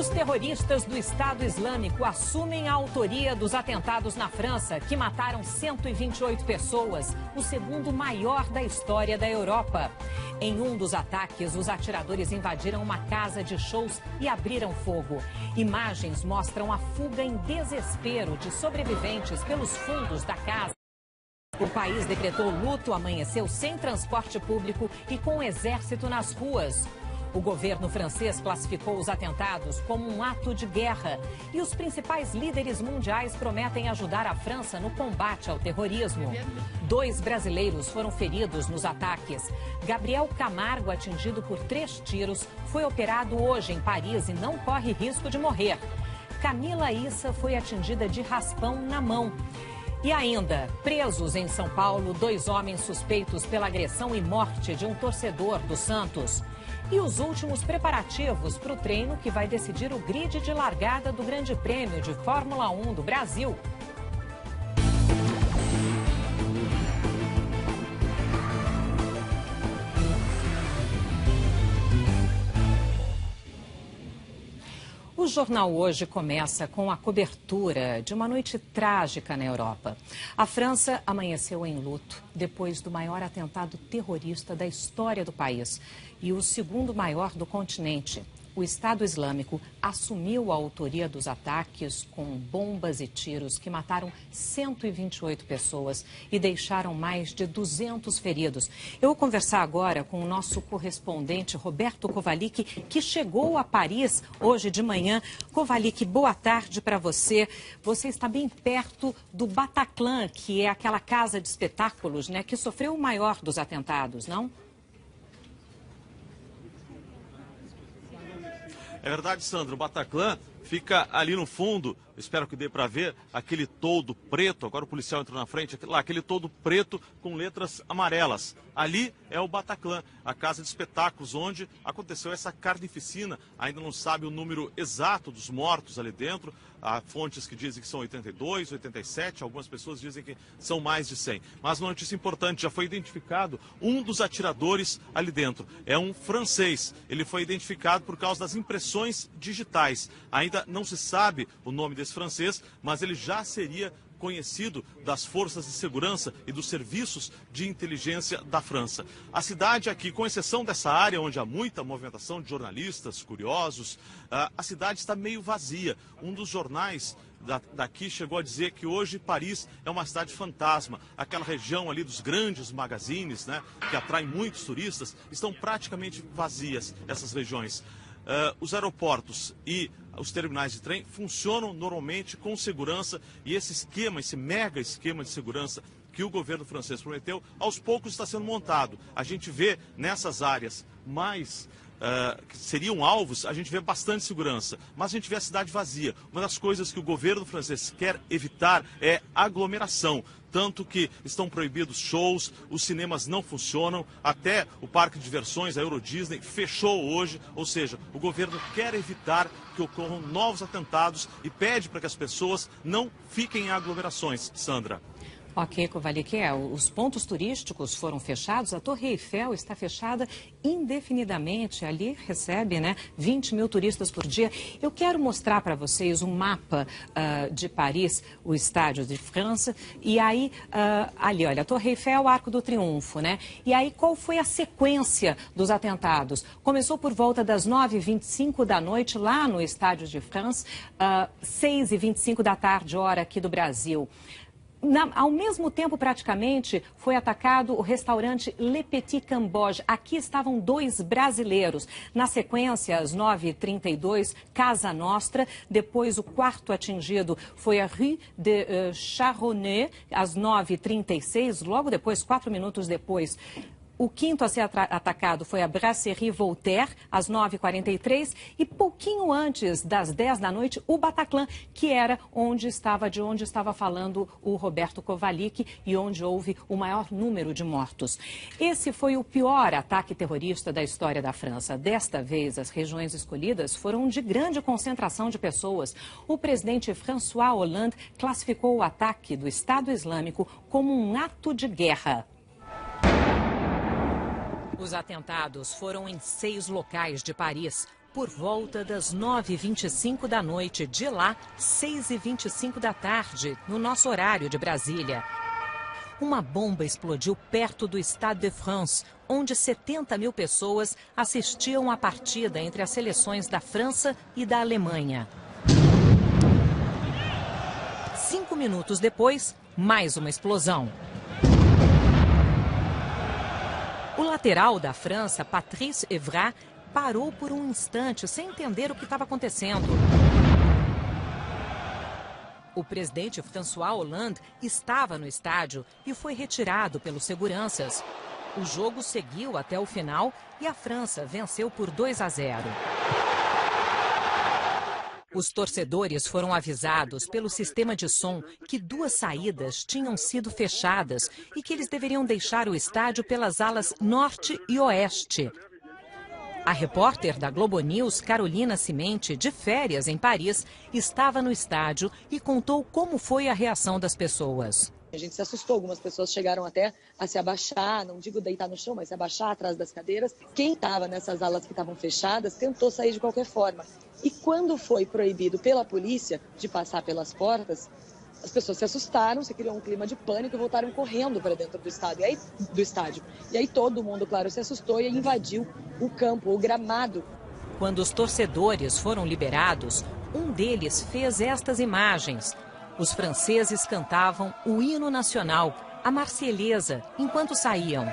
Os terroristas do Estado Islâmico assumem a autoria dos atentados na França, que mataram 128 pessoas, o segundo maior da história da Europa. Em um dos ataques, os atiradores invadiram uma casa de shows e abriram fogo. Imagens mostram a fuga em desespero de sobreviventes pelos fundos da casa. O país decretou luto, amanheceu sem transporte público e com o exército nas ruas. O governo francês classificou os atentados como um ato de guerra e os principais líderes mundiais prometem ajudar a França no combate ao terrorismo. 2 brasileiros foram feridos nos ataques. Gabriel Camargo, atingido por 3 tiros, foi operado hoje em Paris e não corre risco de morrer. Camila Issa foi atingida de raspão na mão. E ainda, presos em São Paulo, 2 homens suspeitos pela agressão e morte de um torcedor do Santos. E os últimos preparativos para o treino que vai decidir o grid de largada do Grande Prêmio de Fórmula 1 do Brasil. O Jornal Hoje começa com a cobertura de uma noite trágica na Europa. A França amanheceu em luto depois do maior atentado terrorista da história do país e o segundo maior do continente. O Estado Islâmico assumiu a autoria dos ataques com bombas e tiros que mataram 128 pessoas e deixaram mais de 200 feridos. Eu vou conversar agora com o nosso correspondente Roberto Kovalik, que chegou a Paris hoje de manhã. Kovalik, boa tarde para você. Você está bem perto do Bataclan, que é aquela casa de espetáculos, né, que sofreu o maior dos atentados, não? É verdade, Sandra, o Bataclan fica ali no fundo, espero que dê para ver, aquele toldo preto, agora o policial entrou na frente, aquele toldo preto com letras amarelas. Ali é o Bataclan, a casa de espetáculos onde aconteceu essa carnificina. Ainda não sabe o número exato dos mortos ali dentro. Há fontes que dizem que são 82, 87, algumas pessoas dizem que são mais de 100. Mas uma notícia importante, já foi identificado um dos atiradores ali dentro. É um francês. Ele foi identificado por causa das impressões digitais. Ainda não se sabe o nome desse francês, mas ele já seria conhecido das forças de segurança e dos serviços de inteligência da França. A cidade aqui, com exceção dessa área onde há muita movimentação de jornalistas, curiosos, a cidade está meio vazia. Um dos jornais daqui chegou a dizer que hoje Paris é uma cidade fantasma. Aquela região ali dos grandes magazines, né, que atraem muitos turistas, estão praticamente vazias essas regiões. Os aeroportos e os terminais de trem funcionam normalmente com segurança e esse mega esquema de segurança que o governo francês prometeu, aos poucos está sendo montado. A gente vê nessas áreas mais que seriam alvos, a gente vê bastante segurança, mas a gente vê a cidade vazia. Uma das coisas que o governo francês quer evitar é aglomeração. Tanto que estão proibidos shows, os cinemas não funcionam, até o parque de diversões, a Euro Disney, fechou hoje. Ou seja, o governo quer evitar que ocorram novos atentados e pede para que as pessoas não fiquem em aglomerações. Sandra. Ok, Kovalik, os pontos turísticos foram fechados, a Torre Eiffel está fechada indefinidamente, ali recebe 20 mil turistas por dia. Eu quero mostrar para vocês um mapa de Paris, o Estádio de França, e aí, ali, olha, a Torre Eiffel, Arco do Triunfo, né? E aí, qual foi a sequência dos atentados? Começou por volta das 9h25 da noite, lá no Estádio de France, 6h25 da tarde, hora aqui do Brasil. Ao mesmo tempo, praticamente, foi atacado o restaurante Le Petit Cambodge. Aqui estavam 2 brasileiros. Na sequência, às 9h32, Casa Nostra. Depois, o quarto atingido foi a Rue de Charonnet, às 9h36. Logo depois, 4 minutos depois, o quinto a ser atacado foi a Brasserie Voltaire, às 9h43, e pouquinho antes das 10 da noite, o Bataclan, que era de onde estava falando o Roberto Kovalik e onde houve o maior número de mortos. Esse foi o pior ataque terrorista da história da França. Desta vez, as regiões escolhidas foram de grande concentração de pessoas. O presidente François Hollande classificou o ataque do Estado Islâmico como um ato de guerra. Os atentados foram em 6 locais de Paris. Por volta das 9h25 da noite, de lá, 6h25 da tarde, no nosso horário de Brasília. Uma bomba explodiu perto do Stade de France, onde 70 mil pessoas assistiam à partida entre as seleções da França e da Alemanha. 5 minutos depois, mais uma explosão. O lateral da França, Patrice Evra, parou por um instante sem entender o que estava acontecendo. O presidente François Hollande estava no estádio e foi retirado pelos seguranças. O jogo seguiu até o final e a França venceu por 2-0. Os torcedores foram avisados pelo sistema de som que 2 saídas tinham sido fechadas e que eles deveriam deixar o estádio pelas alas norte e oeste. A repórter da Globo News, Carolina Cimente, de férias em Paris, estava no estádio e contou como foi a reação das pessoas. A gente se assustou, algumas pessoas chegaram até a se abaixar, não digo deitar no chão, mas se abaixar atrás das cadeiras. Quem estava nessas alas que estavam fechadas tentou sair de qualquer forma. E quando foi proibido pela polícia de passar pelas portas, as pessoas se assustaram, se criou um clima de pânico e voltaram correndo para dentro do estádio. E aí todo mundo, claro, se assustou e invadiu o campo, o gramado. Quando os torcedores foram liberados, um deles fez estas imagens. Os franceses cantavam o hino nacional, a Marselhesa, enquanto saíam.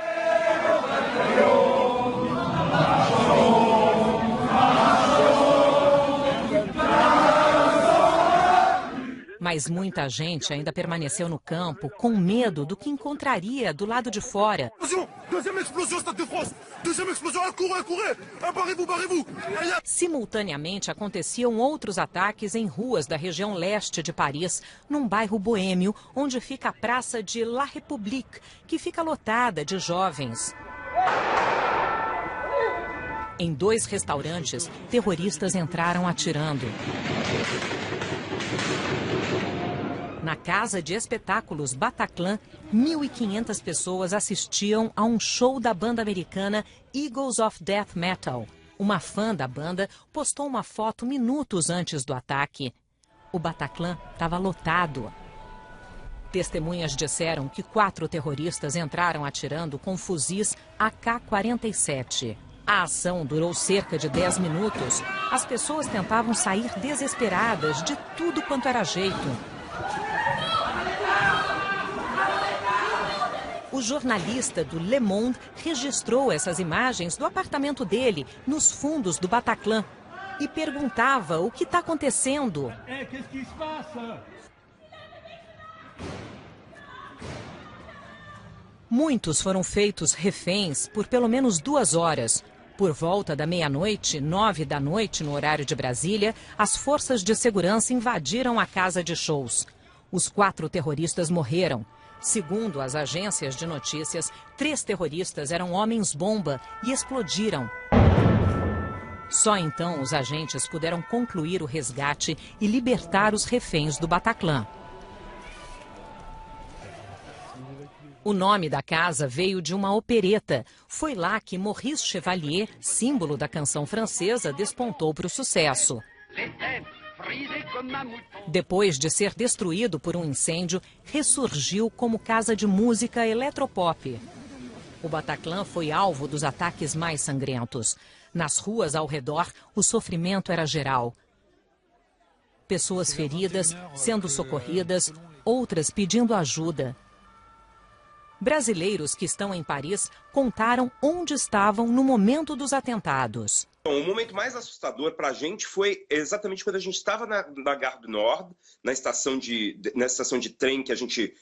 Mas muita gente ainda permaneceu no campo com medo do que encontraria do lado de fora. Simultaneamente aconteciam outros ataques em ruas da região leste de Paris, num bairro boêmio, onde fica a praça de La République, que fica lotada de jovens. Em 2 restaurantes, terroristas entraram atirando. Na casa de espetáculos Bataclan, 1.500 pessoas assistiam a um show da banda americana Eagles of Death Metal. Uma fã da banda postou uma foto minutos antes do ataque. O Bataclan estava lotado. Testemunhas disseram que 4 terroristas entraram atirando com fuzis AK-47. A ação durou cerca de 10 minutos. As pessoas tentavam sair desesperadas de tudo quanto era jeito. O jornalista do Le Monde registrou essas imagens do apartamento dele, nos fundos do Bataclan, e perguntava o que está acontecendo. Muitos foram feitos reféns por pelo menos 2 horas. Por volta da meia-noite, 9 da noite no horário de Brasília, as forças de segurança invadiram a casa de shows. Os 4 terroristas morreram. Segundo as agências de notícias, 3 terroristas eram homens-bomba e explodiram. Só então os agentes puderam concluir o resgate e libertar os reféns do Bataclan. O nome da casa veio de uma opereta. Foi lá que Maurice Chevalier, símbolo da canção francesa, despontou para o sucesso. Depois de ser destruído por um incêndio, ressurgiu como casa de música eletropop. O Bataclan foi alvo dos ataques mais sangrentos. Nas ruas ao redor, o sofrimento era geral. Pessoas feridas, sendo socorridas, outras pedindo ajuda. Brasileiros que estão em Paris contaram onde estavam no momento dos atentados. O momento mais assustador para a gente foi exatamente quando a gente estava na Gare du Nord, na estação de trem que a gente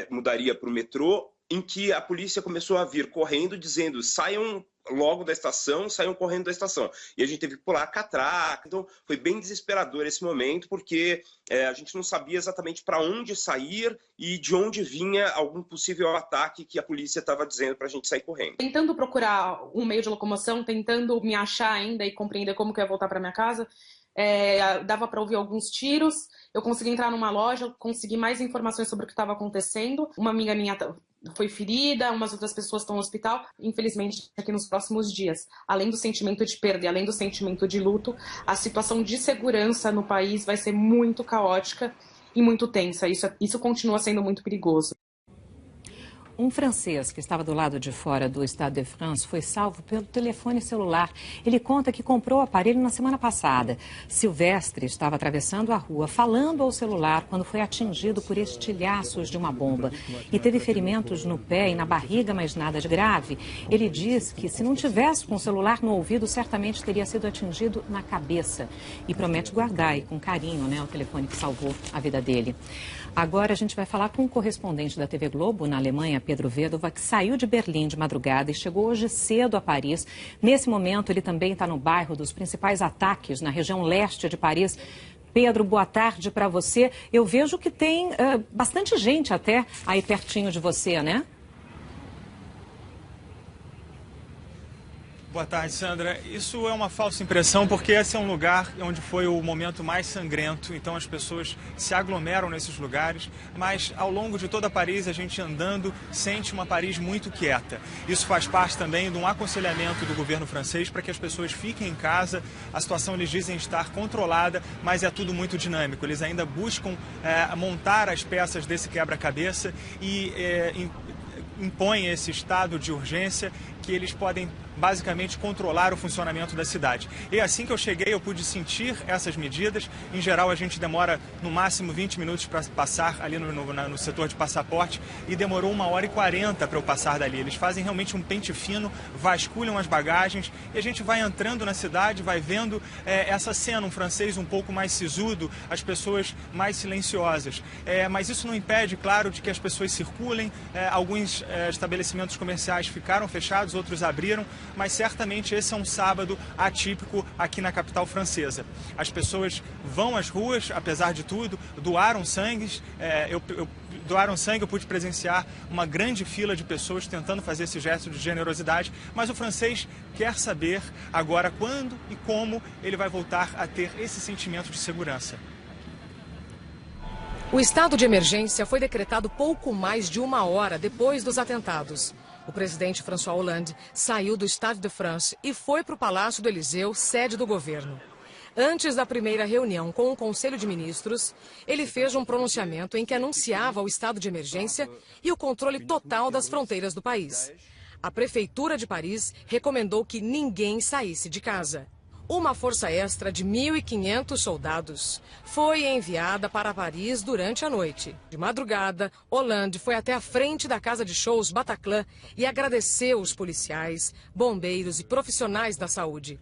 mudaria para o metrô, em que a polícia começou a vir correndo, dizendo: saiam logo da estação, saiam correndo da estação. E a gente teve que pular a catraca. Então foi bem desesperador esse momento, porque a gente não sabia exatamente para onde sair e de onde vinha algum possível ataque que a polícia estava dizendo para a gente sair correndo. Tentando procurar um meio de locomoção, tentando me achar ainda e compreender como que eu ia voltar para minha casa, dava para ouvir alguns tiros. Eu consegui entrar numa loja, consegui mais informações sobre o que estava acontecendo. Uma amiga minha foi ferida, umas outras pessoas estão no hospital, infelizmente, aqui nos próximos dias. Além do sentimento de perda e além do sentimento de luto, a situação de segurança no país vai ser muito caótica e muito tensa. Isso continua sendo muito perigoso. Um francês que estava do lado de fora do Stade de France foi salvo pelo telefone celular. Ele conta que comprou o aparelho na semana passada. Silvestre estava atravessando a rua, falando ao celular, quando foi atingido por estilhaços de uma bomba. E teve ferimentos no pé e na barriga, mas nada de grave. Ele diz que se não tivesse com o celular no ouvido, certamente teria sido atingido na cabeça. E promete guardar aí com carinho, o telefone que salvou a vida dele. Agora a gente vai falar com o correspondente da TV Globo na Alemanha, Pedro Vedova, que saiu de Berlim de madrugada e chegou hoje cedo a Paris. Nesse momento, ele também está no bairro dos principais ataques, na região leste de Paris. Pedro, boa tarde para você. Eu vejo que tem bastante gente até aí pertinho de você, né? Boa tarde, Sandra. Isso é uma falsa impressão porque esse é um lugar onde foi o momento mais sangrento, então as pessoas se aglomeram nesses lugares, mas ao longo de toda Paris, a gente andando sente uma Paris muito quieta. Isso faz parte também de um aconselhamento do governo francês para que as pessoas fiquem em casa. A situação, eles dizem, estar controlada, mas é tudo muito dinâmico. Eles ainda buscam montar as peças desse quebra-cabeça e impõem esse estado de urgência que eles podem basicamente controlar o funcionamento da cidade. E assim que eu cheguei, eu pude sentir essas medidas. Em geral, a gente demora no máximo 20 minutos para passar ali no setor de passaporte e demorou 1h40 para eu passar dali. Eles fazem realmente um pente fino, vasculham as bagagens e a gente vai entrando na cidade, vai vendo essa cena, um francês um pouco mais sisudo, as pessoas mais silenciosas. Mas isso não impede, claro, de que as pessoas circulem. Alguns estabelecimentos comerciais ficaram fechados, outros abriram, mas certamente esse é um sábado atípico aqui na capital francesa. As pessoas vão às ruas, apesar de tudo, doaram sangue. Eu pude presenciar uma grande fila de pessoas tentando fazer esse gesto de generosidade, mas o francês quer saber agora quando e como ele vai voltar a ter esse sentimento de segurança. O estado de emergência foi decretado pouco mais de 1 hora depois dos atentados. O presidente François Hollande saiu do Stade de France e foi para o Palácio do Élysée, sede do governo. Antes da primeira reunião com o Conselho de Ministros, ele fez um pronunciamento em que anunciava o estado de emergência e o controle total das fronteiras do país. A Prefeitura de Paris recomendou que ninguém saísse de casa. Uma força extra de 1.500 soldados foi enviada para Paris durante a noite. De madrugada, Hollande foi até a frente da casa de shows Bataclan e agradeceu os policiais, bombeiros e profissionais da saúde.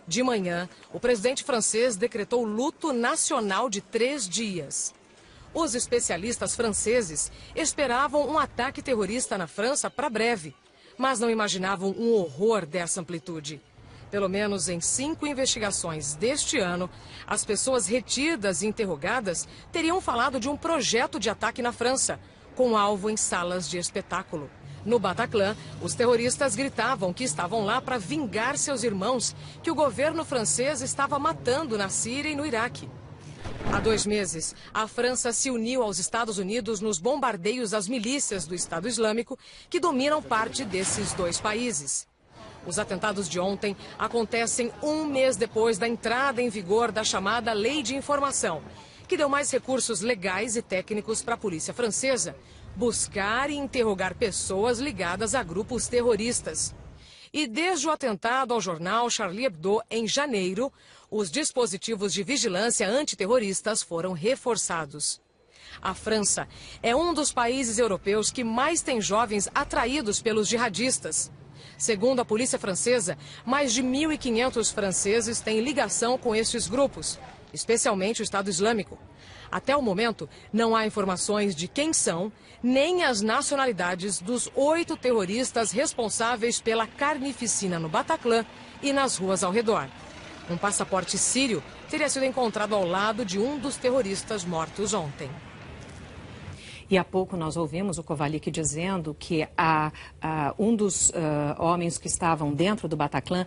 De manhã, o presidente francês decretou luto nacional de 3 dias. Os especialistas franceses esperavam um ataque terrorista na França para breve, mas não imaginavam um horror dessa amplitude. Pelo menos em 5 investigações deste ano, as pessoas retidas e interrogadas teriam falado de um projeto de ataque na França, com alvo em salas de espetáculo. No Bataclan, os terroristas gritavam que estavam lá para vingar seus irmãos, que o governo francês estava matando na Síria e no Iraque. Há 2 meses, a França se uniu aos Estados Unidos nos bombardeios às milícias do Estado Islâmico, que dominam parte desses 2 países. Os atentados de ontem acontecem 1 mês depois da entrada em vigor da chamada Lei de Informação, que deu mais recursos legais e técnicos para a polícia francesa buscar e interrogar pessoas ligadas a grupos terroristas. E desde o atentado ao jornal Charlie Hebdo, em janeiro, os dispositivos de vigilância antiterroristas foram reforçados. A França é um dos países europeus que mais tem jovens atraídos pelos jihadistas. Segundo a polícia francesa, mais de 1.500 franceses têm ligação com estes grupos, especialmente o Estado Islâmico. Até o momento, não há informações de quem são, nem as nacionalidades dos 8 terroristas responsáveis pela carnificina no Bataclan e nas ruas ao redor. Um passaporte sírio teria sido encontrado ao lado de um dos terroristas mortos ontem. E há pouco nós ouvimos o Kovalik dizendo que um dos homens que estavam dentro do Bataclan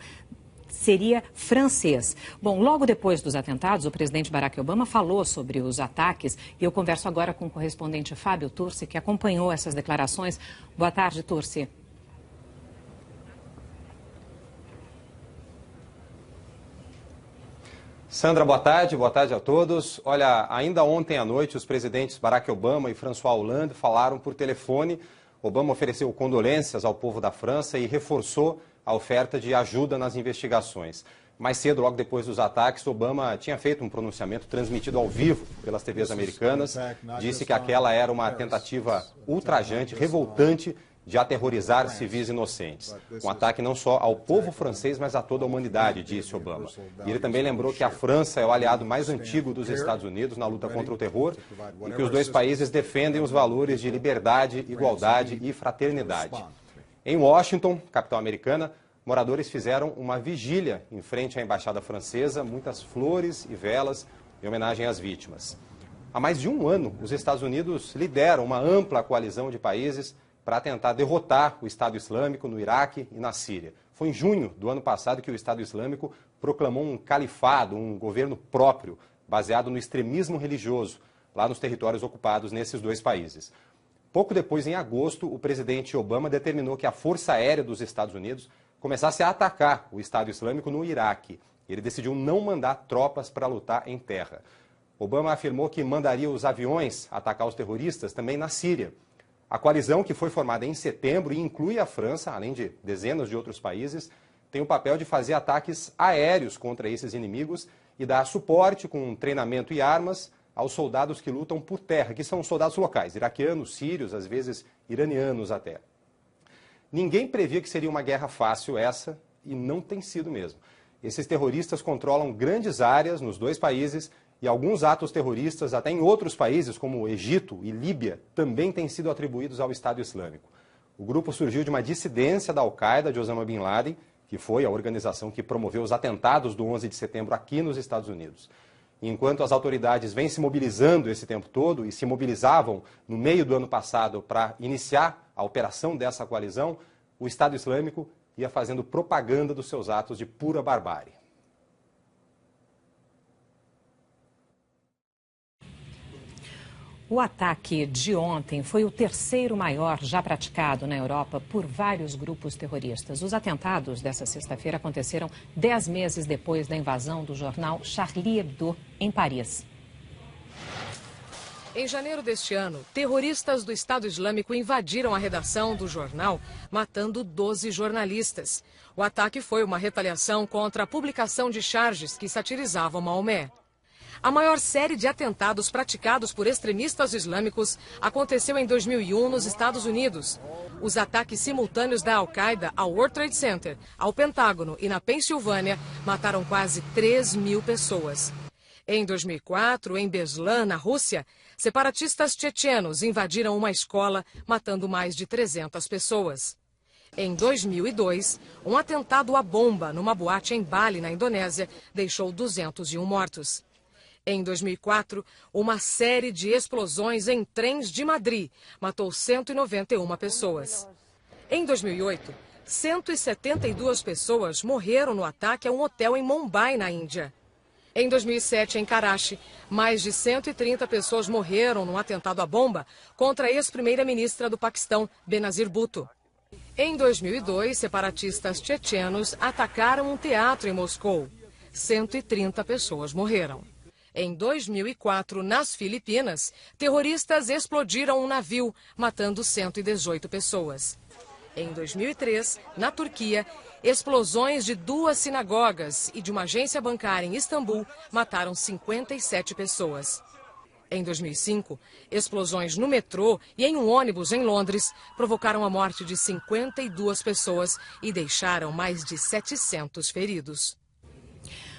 seria francês. Bom, logo depois dos atentados, o presidente Barack Obama falou sobre os ataques e eu converso agora com o correspondente Fábio Turci, que acompanhou essas declarações. Boa tarde, Turci. Sandra, boa tarde a todos. Olha, ainda ontem à noite os presidentes Barack Obama e François Hollande falaram por telefone. Obama ofereceu condolências ao povo da França e reforçou a oferta de ajuda nas investigações. Mais cedo, logo depois dos ataques, Obama tinha feito um pronunciamento transmitido ao vivo pelas TVs americanas. Disse que aquela era uma tentativa ultrajante, revoltante, de aterrorizar civis inocentes. Um ataque não só ao povo francês, mas a toda a humanidade, disse Obama. E ele também lembrou que a França é o aliado mais antigo dos Estados Unidos na luta contra o terror e que os dois países defendem os valores de liberdade, igualdade e fraternidade. Em Washington, capital americana, moradores fizeram uma vigília em frente à embaixada francesa, muitas flores e velas em homenagem às vítimas. Há mais de um ano, os Estados Unidos lideram uma ampla coalizão de países para tentar derrotar o Estado Islâmico no Iraque e na Síria. Foi em junho do ano passado que o Estado Islâmico proclamou um califado, um governo próprio, baseado no extremismo religioso, lá nos territórios ocupados nesses dois países. Pouco depois, em agosto, o presidente Obama determinou que a Força Aérea dos Estados Unidos começasse a atacar o Estado Islâmico no Iraque. Ele decidiu não mandar tropas para lutar em terra. Obama afirmou que mandaria os aviões atacar os terroristas também na Síria. A coalizão, que foi formada em setembro e inclui a França, além de dezenas de outros países, tem o papel de fazer ataques aéreos contra esses inimigos e dar suporte com treinamento e armas aos soldados que lutam por terra, que são soldados locais, iraquianos, sírios, às vezes iranianos até. Ninguém previa que seria uma guerra fácil essa, e não tem sido mesmo. Esses terroristas controlam grandes áreas nos dois países e alguns atos terroristas, até em outros países, como Egito e Líbia, também têm sido atribuídos ao Estado Islâmico. O grupo surgiu de uma dissidência da Al-Qaeda de Osama Bin Laden, que foi a organização que promoveu os atentados do 11 de setembro aqui nos Estados Unidos. E enquanto as autoridades vêm se mobilizando esse tempo todo e se mobilizavam no meio do ano passado para iniciar a operação dessa coalizão, o Estado Islâmico ia fazendo propaganda dos seus atos de pura barbárie. O ataque de ontem foi o terceiro maior já praticado na Europa por vários grupos terroristas. Os atentados dessa sexta-feira aconteceram 10 meses depois da invasão do jornal Charlie Hebdo, em Paris. Em janeiro deste ano, terroristas do Estado Islâmico invadiram a redação do jornal, matando 12 jornalistas. O ataque foi uma retaliação contra a publicação de charges que satirizavam Maomé. A maior série de atentados praticados por extremistas islâmicos aconteceu em 2001 nos Estados Unidos. Os ataques simultâneos da Al-Qaeda ao World Trade Center, ao Pentágono e na Pensilvânia mataram quase 3.000 pessoas. Em 2004, em Beslan, na Rússia, separatistas chechenos invadiram uma escola, matando mais de 300 pessoas. Em 2002, um atentado à bomba numa boate em Bali, na Indonésia, deixou 201 mortos. Em 2004, uma série de explosões em trens de Madrid matou 191 pessoas. Em 2008, 172 pessoas morreram no ataque a um hotel em Mumbai, na Índia. Em 2007, em Karachi, mais de 130 pessoas morreram num atentado à bomba contra a ex-primeira-ministra do Paquistão, Benazir Bhutto. Em 2002, separatistas chechenos atacaram um teatro em Moscou. 130 pessoas morreram. Em 2004, nas Filipinas, terroristas explodiram um navio, matando 118 pessoas. Em 2003, na Turquia, explosões de 2 sinagogas e de uma agência bancária em Istambul mataram 57 pessoas. Em 2005, explosões no metrô e em um ônibus em Londres provocaram a morte de 52 pessoas e deixaram mais de 700 feridos.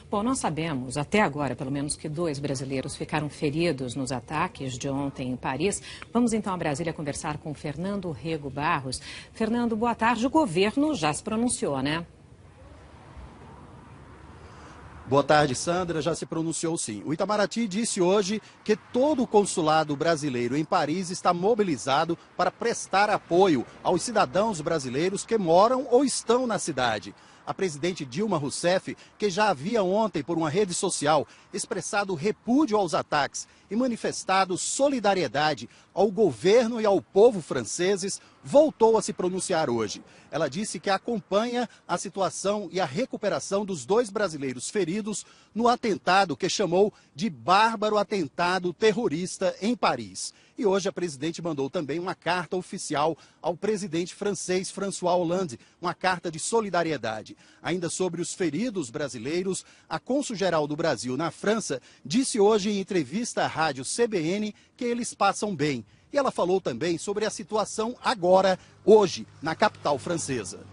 Bom, nós sabemos, até agora, pelo menos, que 2 brasileiros ficaram feridos nos ataques de ontem em Paris. Vamos então a Brasília conversar com Fernando Rego Barros. Fernando, boa tarde. O governo já se pronunciou, né? Boa tarde, Sandra. Já se pronunciou, sim. O Itamaraty disse hoje que todo o consulado brasileiro em Paris está mobilizado para prestar apoio aos cidadãos brasileiros que moram ou estão na cidade. A presidente Dilma Rousseff, que já havia ontem por uma rede social expressado repúdio aos ataques e manifestado solidariedade ao governo e ao povo franceses, voltou a se pronunciar hoje. Ela disse que acompanha a situação e a recuperação dos 2 brasileiros feridos no atentado que chamou de bárbaro atentado terrorista em Paris. E hoje a presidente mandou também uma carta oficial ao presidente francês François Hollande, uma carta de solidariedade. Ainda sobre os feridos brasileiros, a cônsul-geral do Brasil na França disse hoje em entrevista à rádio CBN que eles passam bem. E ela falou também sobre a situação agora, hoje, na capital francesa.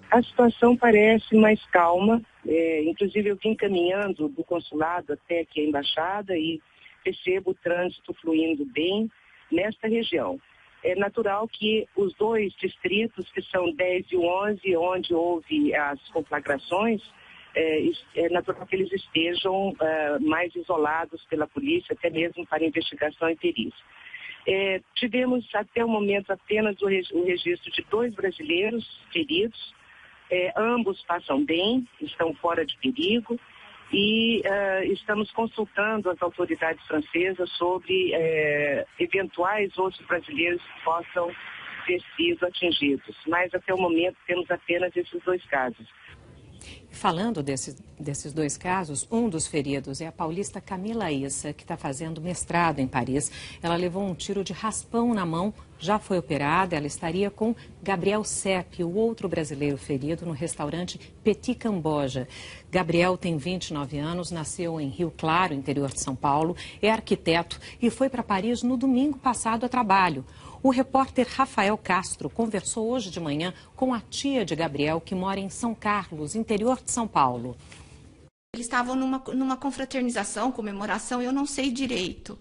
A situação parece mais calma, inclusive eu vim caminhando do consulado até aqui a embaixada e percebo o trânsito fluindo bem nesta região. É natural que os 2 distritos, que são 10 e 11, onde houve as conflagrações, é natural que eles estejam mais isolados pela polícia, até mesmo para investigação e perícia. Tivemos até o momento apenas o registro de 2 brasileiros feridos, ambos passam bem, estão fora de perigo e estamos consultando as autoridades francesas sobre eventuais outros brasileiros que possam ter sido atingidos, mas até o momento temos apenas esses 2 casos. Falando desses 2 casos, um dos feridos é a paulista Camila Issa, que está fazendo mestrado em Paris. Ela levou um tiro de raspão na mão, já foi operada. Ela estaria com Gabriel Sepp, o outro brasileiro ferido, no restaurante Petit Camboja. Gabriel tem 29 anos, nasceu em Rio Claro, interior de São Paulo, é arquiteto e foi para Paris no domingo passado a trabalho. O repórter Rafael Castro conversou hoje de manhã com a tia de Gabriel, que mora em São Carlos, interior de São Paulo. Eles estavam numa confraternização, comemoração, eu não sei direito,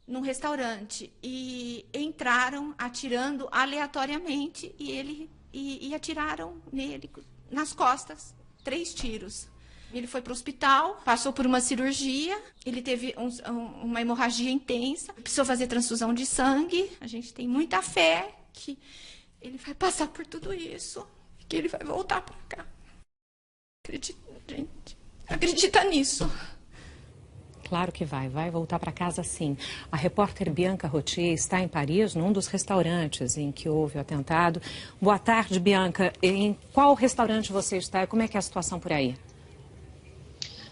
num restaurante. E entraram atirando aleatoriamente e atiraram nele nas costas, 3 tiros. Ele foi para o hospital, passou por uma cirurgia, ele teve uma hemorragia intensa, precisou fazer transfusão de sangue. A gente tem muita fé que ele vai passar por tudo isso, que ele vai voltar para cá. Acredita nisso. Claro que vai voltar para casa sim. A repórter Bianca Rotier está em Paris, num dos restaurantes em que houve o atentado. Boa tarde, Bianca. Em qual restaurante você está e como é que é a situação por aí?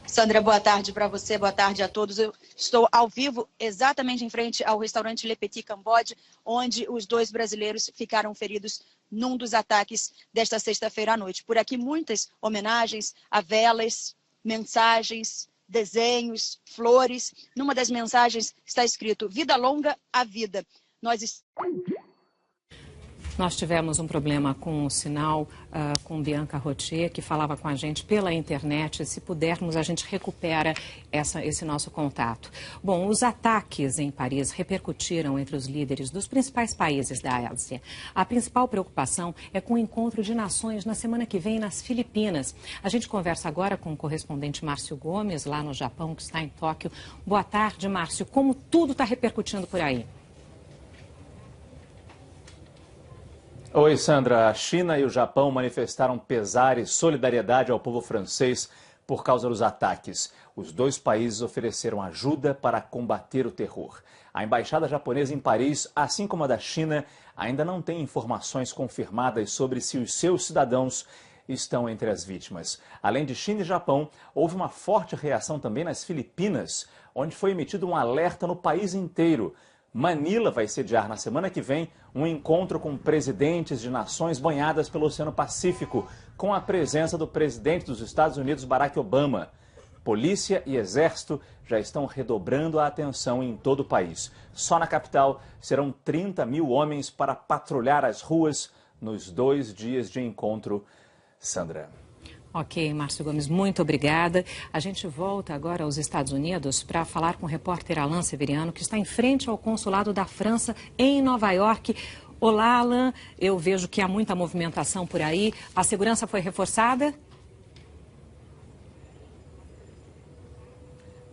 Sandra, boa tarde para você, boa tarde a todos. Eu estou ao vivo exatamente em frente ao restaurante Le Petit Camboja, onde os 2 brasileiros ficaram feridos num dos ataques desta sexta-feira à noite. Por aqui, muitas homenagens a velas, mensagens, desenhos, flores. Numa das mensagens está escrito: vida longa à vida. Nós tivemos um problema com o sinal com Bianca Rotier, que falava com a gente pela internet. Se pudermos, a gente recupera esse nosso contato. Bom, os ataques em Paris repercutiram entre os líderes dos principais países da Ásia. A principal preocupação é com o encontro de nações na semana que vem nas Filipinas. A gente conversa agora com o correspondente Márcio Gomes, lá no Japão, que está em Tóquio. Boa tarde, Márcio. Como tudo está repercutindo por aí? Oi, Sandra. A China e o Japão manifestaram pesar e solidariedade ao povo francês por causa dos ataques. Os 2 países ofereceram ajuda para combater o terror. A embaixada japonesa em Paris, assim como a da China, ainda não tem informações confirmadas sobre se os seus cidadãos estão entre as vítimas. Além de China e Japão, houve uma forte reação também nas Filipinas, onde foi emitido um alerta no país inteiro. Manila vai sediar na semana que vem um encontro com presidentes de nações banhadas pelo Oceano Pacífico, com a presença do presidente dos Estados Unidos, Barack Obama. Polícia e Exército já estão redobrando a atenção em todo o país. Só na capital serão 30 mil homens para patrulhar as ruas nos 2 dias de encontro. Sandra. Ok, Márcio Gomes, muito obrigada. A gente volta agora aos Estados Unidos para falar com o repórter Alain Severiano, que está em frente ao consulado da França em Nova York. Olá, Alain. Eu vejo que há muita movimentação por aí. A segurança foi reforçada?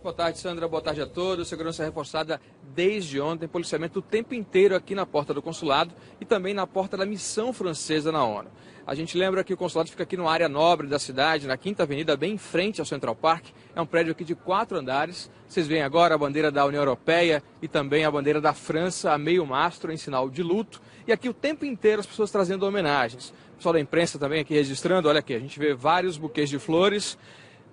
Boa tarde, Sandra. Boa tarde a todos. Segurança reforçada desde ontem, policiamento o tempo inteiro aqui na porta do consulado e também na porta da missão francesa na ONU. A gente lembra que o consulado fica aqui numa área nobre da cidade, na 5ª Avenida, bem em frente ao Central Park. É um prédio aqui de 4 andares. Vocês veem agora a bandeira da União Europeia e também a bandeira da França a meio mastro em sinal de luto. E aqui o tempo inteiro as pessoas trazendo homenagens. O pessoal da imprensa também aqui registrando. Olha aqui, a gente vê vários buquês de flores.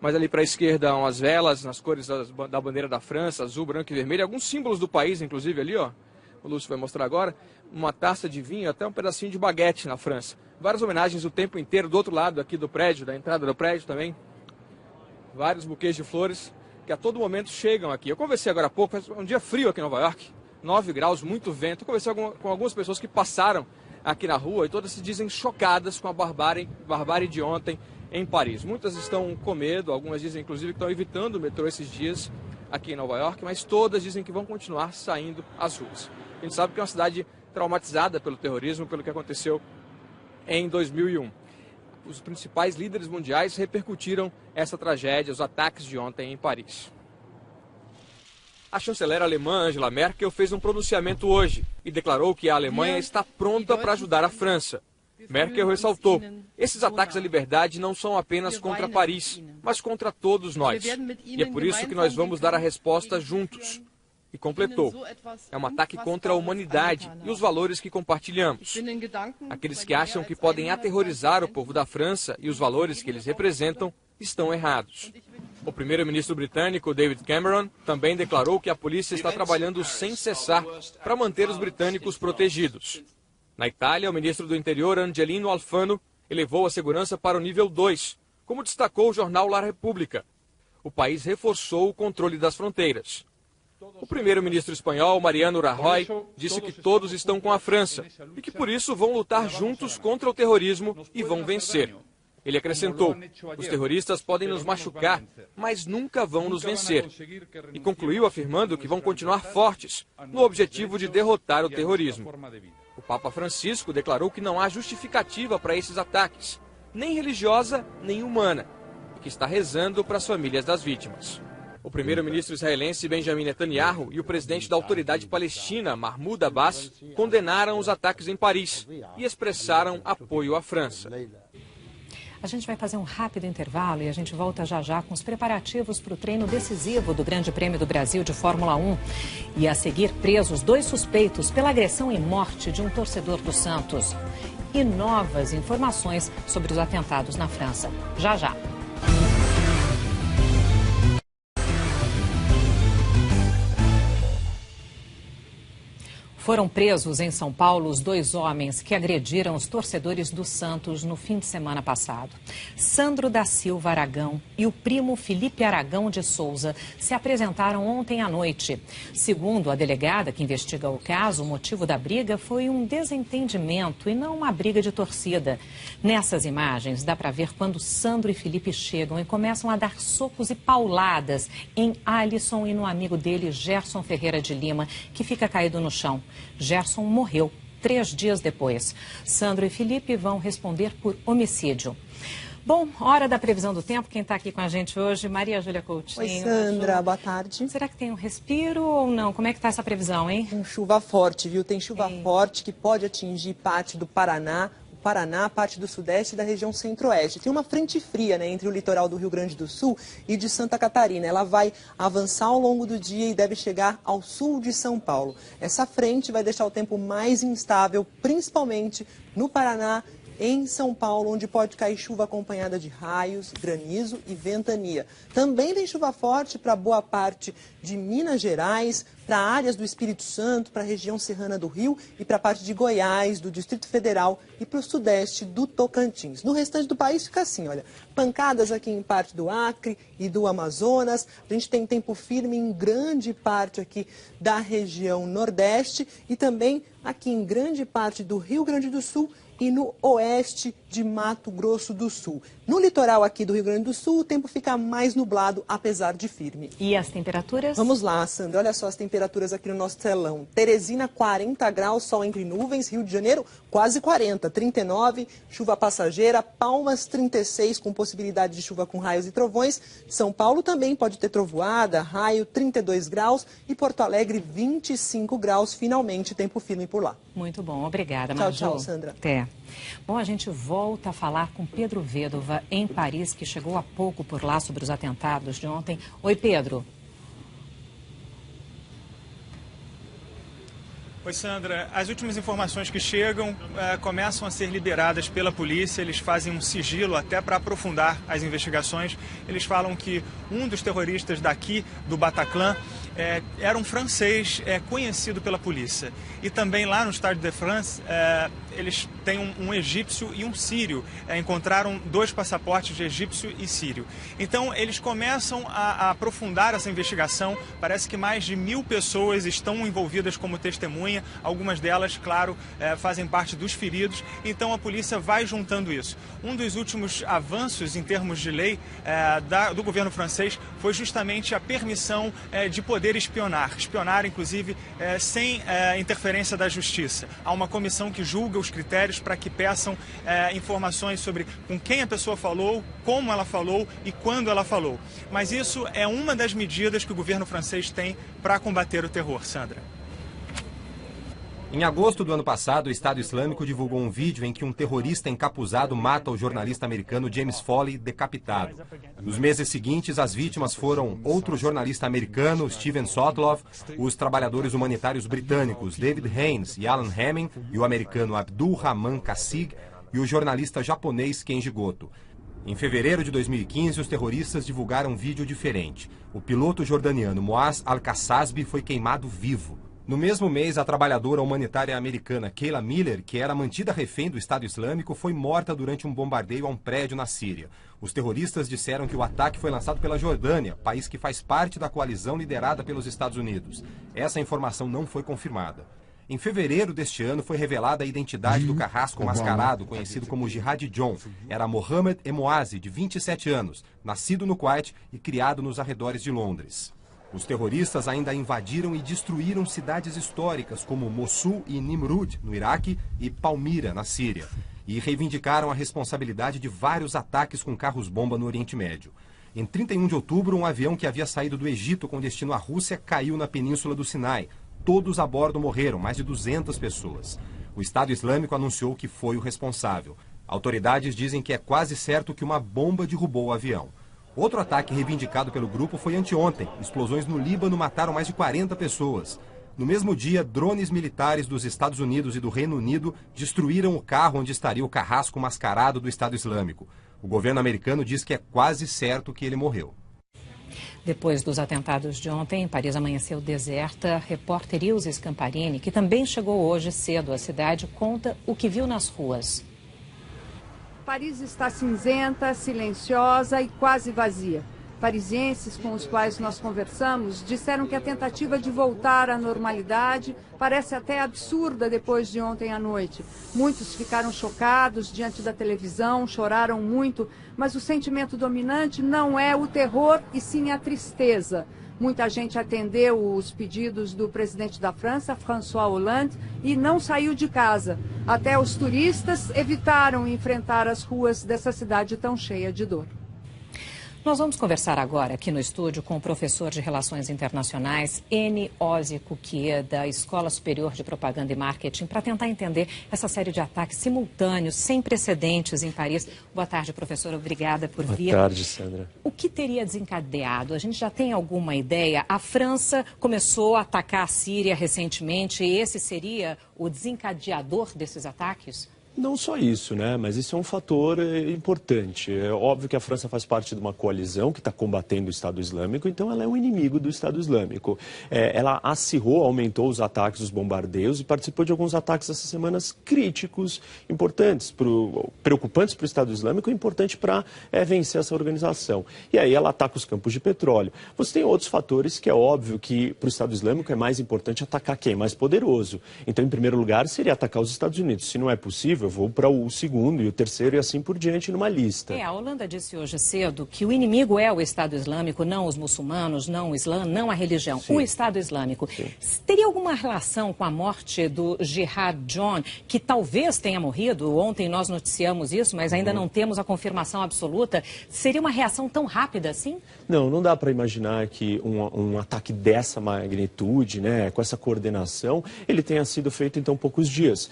Mas ali para a esquerda, umas velas nas cores da bandeira da França, azul, branco e vermelho. Alguns símbolos do país, inclusive, ali, ó. O Lúcio vai mostrar agora. Uma taça de vinho, até um pedacinho de baguete na França. Várias homenagens o tempo inteiro. Do outro lado aqui do prédio, da entrada do prédio também. Vários buquês de flores que a todo momento chegam aqui. Eu conversei agora há pouco, faz um dia frio aqui em Nova York. 9 graus, muito vento. Eu conversei com algumas pessoas que passaram aqui na rua e todas se dizem chocadas com a barbárie de ontem em Paris. Muitas estão com medo, algumas dizem inclusive que estão evitando o metrô esses dias aqui em Nova York, mas todas dizem que vão continuar saindo às ruas. A gente sabe que é uma cidade traumatizada pelo terrorismo, pelo que aconteceu em 2001. Os principais líderes mundiais repercutiram essa tragédia, os ataques de ontem em Paris. A chanceler alemã Angela Merkel fez um pronunciamento hoje e declarou que a Alemanha está pronta para ajudar a França. Merkel ressaltou: esses ataques à liberdade não são apenas contra Paris, mas contra todos nós. E é por isso que nós vamos dar a resposta juntos. E completou: é um ataque contra a humanidade e os valores que compartilhamos. Aqueles que acham que podem aterrorizar o povo da França e os valores que eles representam estão errados. O primeiro-ministro britânico, David Cameron, também declarou que a polícia está trabalhando sem cessar para manter os britânicos protegidos. Na Itália, o ministro do Interior, Angelino Alfano, elevou a segurança para o nível 2, como destacou o jornal La Repubblica. O país reforçou o controle das fronteiras. O primeiro-ministro espanhol, Mariano Rajoy, disse que todos estão com a França e que por isso vão lutar juntos contra o terrorismo e vão vencer. Ele acrescentou: os terroristas podem nos machucar, mas nunca vão nos vencer. E concluiu afirmando que vão continuar fortes no objetivo de derrotar o terrorismo. O Papa Francisco declarou que não há justificativa para esses ataques, nem religiosa, nem humana, e que está rezando para as famílias das vítimas. O primeiro-ministro israelense Benjamin Netanyahu e o presidente da Autoridade Palestina, Mahmoud Abbas, condenaram os ataques em Paris e expressaram apoio à França. A gente vai fazer um rápido intervalo e a gente volta já já com os preparativos para o treino decisivo do Grande Prêmio do Brasil de Fórmula 1. E a seguir, presos 2 suspeitos pela agressão e morte de um torcedor do Santos. E novas informações sobre os atentados na França. Já já. Foram presos em São Paulo os 2 homens que agrediram os torcedores do Santos no fim de semana passado. Sandro da Silva Aragão e o primo Felipe Aragão de Souza se apresentaram ontem à noite. Segundo a delegada que investiga o caso, o motivo da briga foi um desentendimento e não uma briga de torcida. Nessas imagens dá para ver quando Sandro e Felipe chegam e começam a dar socos e pauladas em Alisson e no amigo dele, Gerson Ferreira de Lima, que fica caído no chão. Gerson morreu 3 dias depois. Sandro e Felipe vão responder por homicídio. Bom, hora da previsão do tempo. Quem está aqui com a gente hoje, Maria Júlia Coutinho. Oi, Sandra. Boa tarde. Será que tem um respiro ou não? Como é que está essa previsão, hein? Com chuva forte, viu? Tem chuva forte que pode atingir parte do Paraná, parte do Sudeste e da região Centro-Oeste. Tem uma frente fria, né, entre o litoral do Rio Grande do Sul e de Santa Catarina. Ela vai avançar ao longo do dia e deve chegar ao sul de São Paulo. Essa frente vai deixar o tempo mais instável, principalmente no Paraná, em São Paulo, onde pode cair chuva acompanhada de raios, granizo e ventania. Também tem chuva forte para boa parte de Minas Gerais, para áreas do Espírito Santo, para a região serrana do Rio e para a parte de Goiás, do Distrito Federal e para o sudeste do Tocantins. No restante do país fica assim, olha, pancadas aqui em parte do Acre e do Amazonas. A gente tem tempo firme em grande parte aqui da região Nordeste e também aqui em grande parte do Rio Grande do Sul e no oeste de Mato Grosso do Sul. No litoral aqui do Rio Grande do Sul, o tempo fica mais nublado, apesar de firme. E as temperaturas? Vamos lá, Sandra. Olha só as temperaturas aqui no nosso telão. Teresina, 40 graus, sol entre nuvens. Rio de Janeiro, quase 40, 39. Chuva passageira. Palmas, 36, com possibilidade de chuva com raios e trovões. São Paulo também pode ter trovoada, raio, 32 graus. E Porto Alegre, 25 graus. Finalmente, tempo firme por lá. Muito bom. Obrigada, Tchau, Maju. tchau, Sandra. Até. Bom, a gente volta a falar com Pedro Vedova, em Paris, que chegou há pouco por lá sobre os atentados de ontem. Oi, Pedro. Oi, Sandra. As últimas informações que chegam começam a ser liberadas pela polícia. Eles fazem um sigilo até para aprofundar as investigações. Eles falam que um dos terroristas daqui, do Bataclan, era um francês conhecido pela polícia. E também lá no Stade de France, eles têm um egípcio e um sírio. Encontraram 2 passaportes de egípcio e sírio. Então, eles começam a aprofundar essa investigação. Parece que mais de 1000 pessoas estão envolvidas como testemunha. Algumas delas, claro, fazem parte dos feridos. Então, a polícia vai juntando isso. Um dos últimos avanços em termos de lei do governo francês foi justamente a permissão de poder espionar. Espionar, inclusive, sem interferência da justiça. Há uma comissão que julga os critérios para que peçam informações sobre com quem a pessoa falou, como ela falou e quando ela falou. Mas isso é uma das medidas que o governo francês tem para combater o terror, Sandra. Em agosto do ano passado, o Estado Islâmico divulgou um vídeo em que um terrorista encapuzado mata o jornalista americano James Foley decapitado. Nos meses seguintes, as vítimas foram outro jornalista americano, Steven Sotloff, os trabalhadores humanitários britânicos David Haines e Alan Hemming, e o americano Abdul Rahman Kassig, e o jornalista japonês Kenji Goto. Em fevereiro de 2015, os terroristas divulgaram um vídeo diferente. O piloto jordaniano Moaz Al-Kassasbi foi queimado vivo. No mesmo mês, a trabalhadora humanitária americana Kayla Miller, que era mantida refém do Estado Islâmico, foi morta durante um bombardeio a um prédio na Síria. Os terroristas disseram que o ataque foi lançado pela Jordânia, país que faz parte da coalizão liderada pelos Estados Unidos. Essa informação não foi confirmada. Em fevereiro deste ano, foi revelada a identidade do carrasco mascarado, conhecido como Jihad John. Era Mohamed Emouazi, de 27 anos, nascido no Kuwait e criado nos arredores de Londres. Os terroristas ainda invadiram e destruíram cidades históricas como Mossul e Nimrud, no Iraque, e Palmira, na Síria, e reivindicaram a responsabilidade de vários ataques com carros-bomba no Oriente Médio. Em 31 de outubro, um avião que havia saído do Egito com destino à Rússia caiu na península do Sinai. Todos a bordo morreram, mais de 200 pessoas. O Estado Islâmico anunciou que foi o responsável. Autoridades dizem que é quase certo que uma bomba derrubou o avião. Outro ataque reivindicado pelo grupo foi anteontem. Explosões no Líbano mataram mais de 40 pessoas. No mesmo dia, drones militares dos Estados Unidos e do Reino Unido destruíram o carro onde estaria o carrasco mascarado do Estado Islâmico. O governo americano diz que é quase certo que ele morreu. Depois dos atentados de ontem, Paris amanheceu deserta. Repórter Ilse Scamparini, que também chegou hoje cedo à cidade, conta o que viu nas ruas. Paris está cinzenta, silenciosa e quase vazia. Parisienses com os quais nós conversamos disseram que a tentativa de voltar à normalidade parece até absurda depois de ontem à noite. Muitos ficaram chocados diante da televisão, choraram muito, mas o sentimento dominante não é o terror e sim a tristeza. Muita gente atendeu os pedidos do presidente da França, François Hollande, e não saiu de casa. Até os turistas evitaram enfrentar as ruas dessa cidade tão cheia de dor. Nós vamos conversar agora aqui no estúdio com o professor de Relações Internacionais, Eni Ozzy Kukie, da Escola Superior de Propaganda e Marketing, para tentar entender essa série de ataques simultâneos, sem precedentes em Paris. Boa tarde, professor. Obrigada por vir. Boa tarde, Sandra. O que teria desencadeado? A gente já tem alguma ideia? A França começou a atacar a Síria recentemente e esse seria o desencadeador desses ataques? Não só isso, né? Mas isso é um fator importante. É óbvio que a França faz parte de uma coalizão que está combatendo o Estado Islâmico, então ela é um inimigo do Estado Islâmico. Ela acirrou, aumentou os ataques, os bombardeios e participou de alguns ataques essas semanas críticos, importantes, preocupantes para o Estado Islâmico e importante para vencer essa organização. E aí ela ataca os campos de petróleo. Você tem outros fatores que é óbvio que para o Estado Islâmico é mais importante atacar quem? Mais poderoso. Então, em primeiro lugar, seria atacar os Estados Unidos. Se não é possível, eu vou para o segundo e o terceiro e assim por diante numa lista. A Holanda disse hoje cedo que o inimigo é o Estado Islâmico, não os muçulmanos, não o Islã, não a religião, o Estado Islâmico. Teria alguma relação com a morte do Jihad John, que talvez tenha morrido? Ontem nós noticiamos isso, mas ainda não temos a confirmação absoluta. Seria uma reação tão rápida assim? Não dá para imaginar que um ataque dessa magnitude, né, com essa coordenação, ele tenha sido feito em tão poucos dias.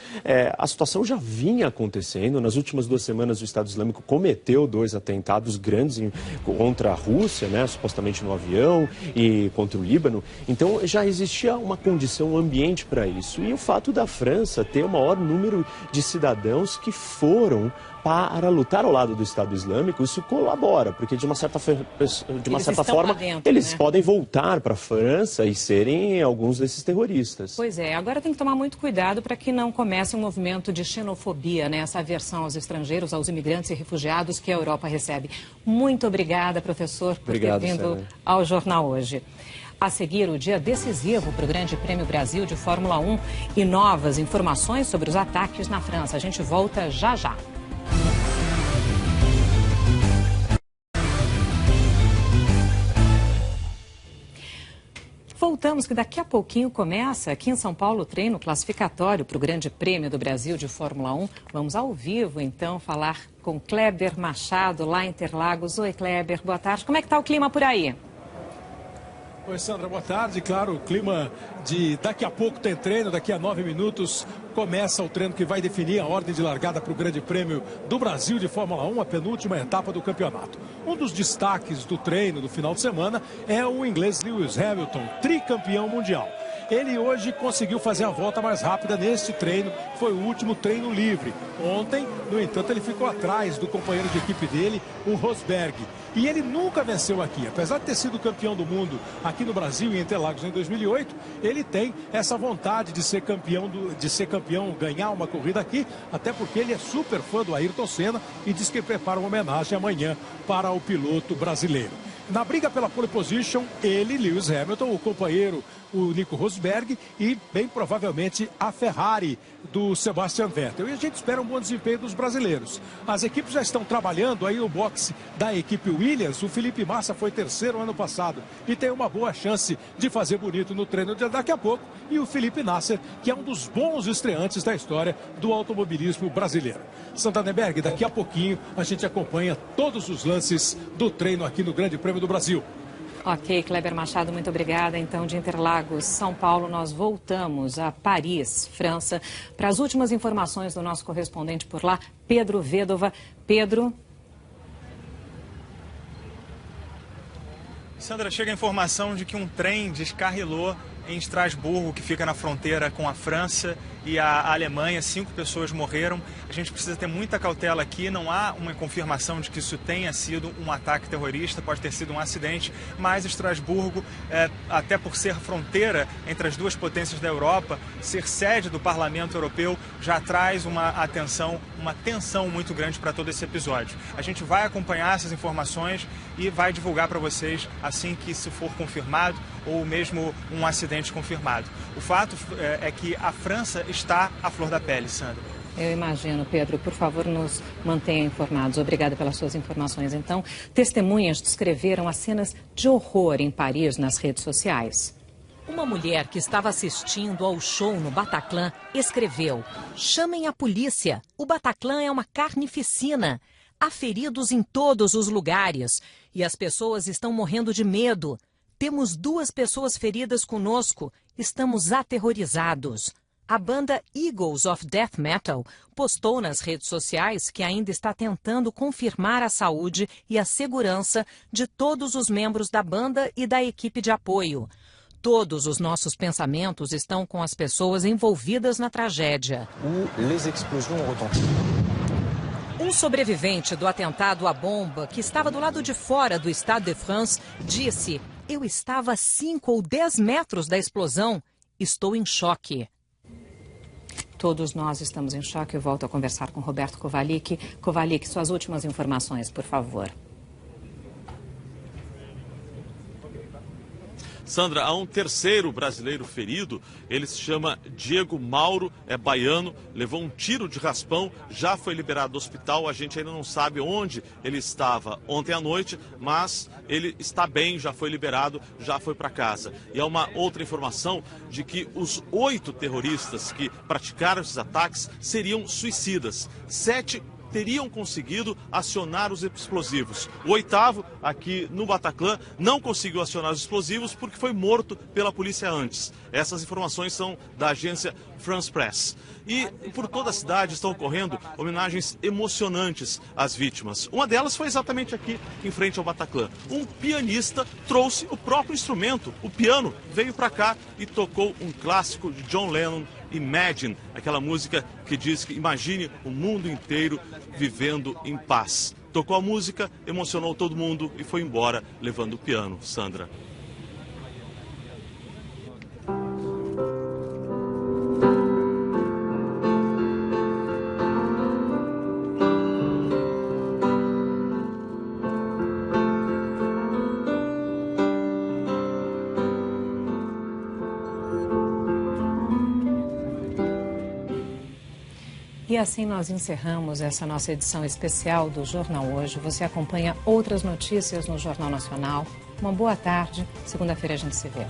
A situação já vinha acontecendo. Nas últimas 2 semanas, o Estado Islâmico cometeu 2 atentados grandes contra a Rússia, né, supostamente no avião, e contra o Líbano. Então, já existia uma condição, um ambiente para isso. E o fato da França ter o maior número de cidadãos que foram para lutar ao lado do Estado Islâmico, isso colabora, porque de uma certa forma eles podem voltar para a França e serem alguns desses terroristas. Pois é, agora tem que tomar muito cuidado para que não comece um movimento de xenofobia, né? Essa aversão aos estrangeiros, aos imigrantes e refugiados que a Europa recebe. Muito obrigada, professor, por ter vindo ao jornal hoje. A seguir, o dia decisivo para o Grande Prêmio Brasil de Fórmula 1 e novas informações sobre os ataques na França. A gente volta já já. Voltamos, que daqui a pouquinho começa aqui em São Paulo o treino classificatório para o Grande Prêmio do Brasil de Fórmula 1. Vamos ao vivo, então, falar com Kleber Machado, lá em Interlagos. Oi, Kleber, boa tarde. Como é que está o clima por aí? Oi, Sandra, boa tarde. Claro, o clima de daqui a pouco tem treino, daqui a 9 minutos começa o treino que vai definir a ordem de largada para o Grande Prêmio do Brasil de Fórmula 1, a penúltima etapa do campeonato. Um dos destaques do treino do final de semana é o inglês Lewis Hamilton, tricampeão mundial. Ele hoje conseguiu fazer a volta mais rápida neste treino, foi o último treino livre. Ontem, no entanto, ele ficou atrás do companheiro de equipe dele, o Rosberg. E ele nunca venceu aqui. Apesar de ter sido campeão do mundo aqui no Brasil, em Interlagos, em 2008, ele tem essa vontade de ser campeão, ganhar uma corrida aqui, até porque ele é super fã do Ayrton Senna e diz que prepara uma homenagem amanhã para o piloto brasileiro. Na briga pela pole position, ele, Lewis Hamilton, o companheiro, o Nico Rosberg e, bem provavelmente, a Ferrari do Sebastian Vettel. E a gente espera um bom desempenho dos brasileiros. As equipes já estão trabalhando aí no boxe da equipe Williams. O Felipe Massa foi terceiro ano passado e tem uma boa chance de fazer bonito no treino de daqui a pouco. E o Felipe Nasser, que é um dos bons estreantes da história do automobilismo brasileiro. Santanderberg, daqui a pouquinho a gente acompanha todos os lances do treino aqui no Grande Prêmio do Brasil. Ok, Kleber Machado, muito obrigada. Então, de Interlagos, São Paulo, nós voltamos a Paris, França, para as últimas informações do nosso correspondente por lá, Pedro Vedova. Pedro. Sandra, chega a informação de que um trem descarrilou em Estrasburgo, que fica na fronteira com a França e a Alemanha. 5 pessoas morreram. A gente precisa ter muita cautela aqui. Não há uma confirmação de que isso tenha sido um ataque terrorista, pode ter sido um acidente, mas Estrasburgo, até por ser fronteira entre as duas potências da Europa, ser sede do Parlamento Europeu, já traz uma tensão muito grande para todo esse episódio. A gente vai acompanhar essas informações e vai divulgar para vocês assim que isso for confirmado ou mesmo um acidente confirmado. O fato é que a França está à flor da pele, Sandra. Eu imagino, Pedro. Por favor, nos mantenha informados. Obrigada pelas suas informações. Então, testemunhas descreveram as cenas de horror em Paris nas redes sociais. Uma mulher que estava assistindo ao show no Bataclan escreveu: "Chamem a polícia. O Bataclan é uma carnificina. Há feridos em todos os lugares e as pessoas estão morrendo de medo. Temos 2 pessoas feridas conosco. Estamos aterrorizados." A banda Eagles of Death Metal postou nas redes sociais que ainda está tentando confirmar a saúde e a segurança de todos os membros da banda e da equipe de apoio. Todos os nossos pensamentos estão com as pessoas envolvidas na tragédia. Um sobrevivente do atentado à bomba, que estava do lado de fora do Stade de France, disse: "Eu estava a 5 ou 10 metros da explosão. Estou em choque." Todos nós estamos em choque. Eu volto a conversar com Roberto Kovalik. Kovalik, suas últimas informações, por favor. Sandra, há um terceiro brasileiro ferido, ele se chama Diego Mauro, é baiano, levou um tiro de raspão, já foi liberado do hospital, a gente ainda não sabe onde ele estava ontem à noite, mas ele está bem, já foi liberado, já foi para casa. E há uma outra informação de que os 8 terroristas que praticaram esses ataques seriam suicidas. 7 teriam conseguido acionar os explosivos. O 8º, aqui no Bataclan, não conseguiu acionar os explosivos porque foi morto pela polícia antes. Essas informações são da agência France Press. E por toda a cidade estão ocorrendo homenagens emocionantes às vítimas. Uma delas foi exatamente aqui, em frente ao Bataclan. Um pianista trouxe o próprio instrumento, o piano, veio para cá e tocou um clássico de John Lennon, Imagine, aquela música que diz que imagine o mundo inteiro vivendo em paz. Tocou a música, emocionou todo mundo e foi embora levando o piano. Sandra. E assim nós encerramos essa nossa edição especial do Jornal Hoje. Você acompanha outras notícias no Jornal Nacional. Uma boa tarde. Segunda-feira a gente se vê.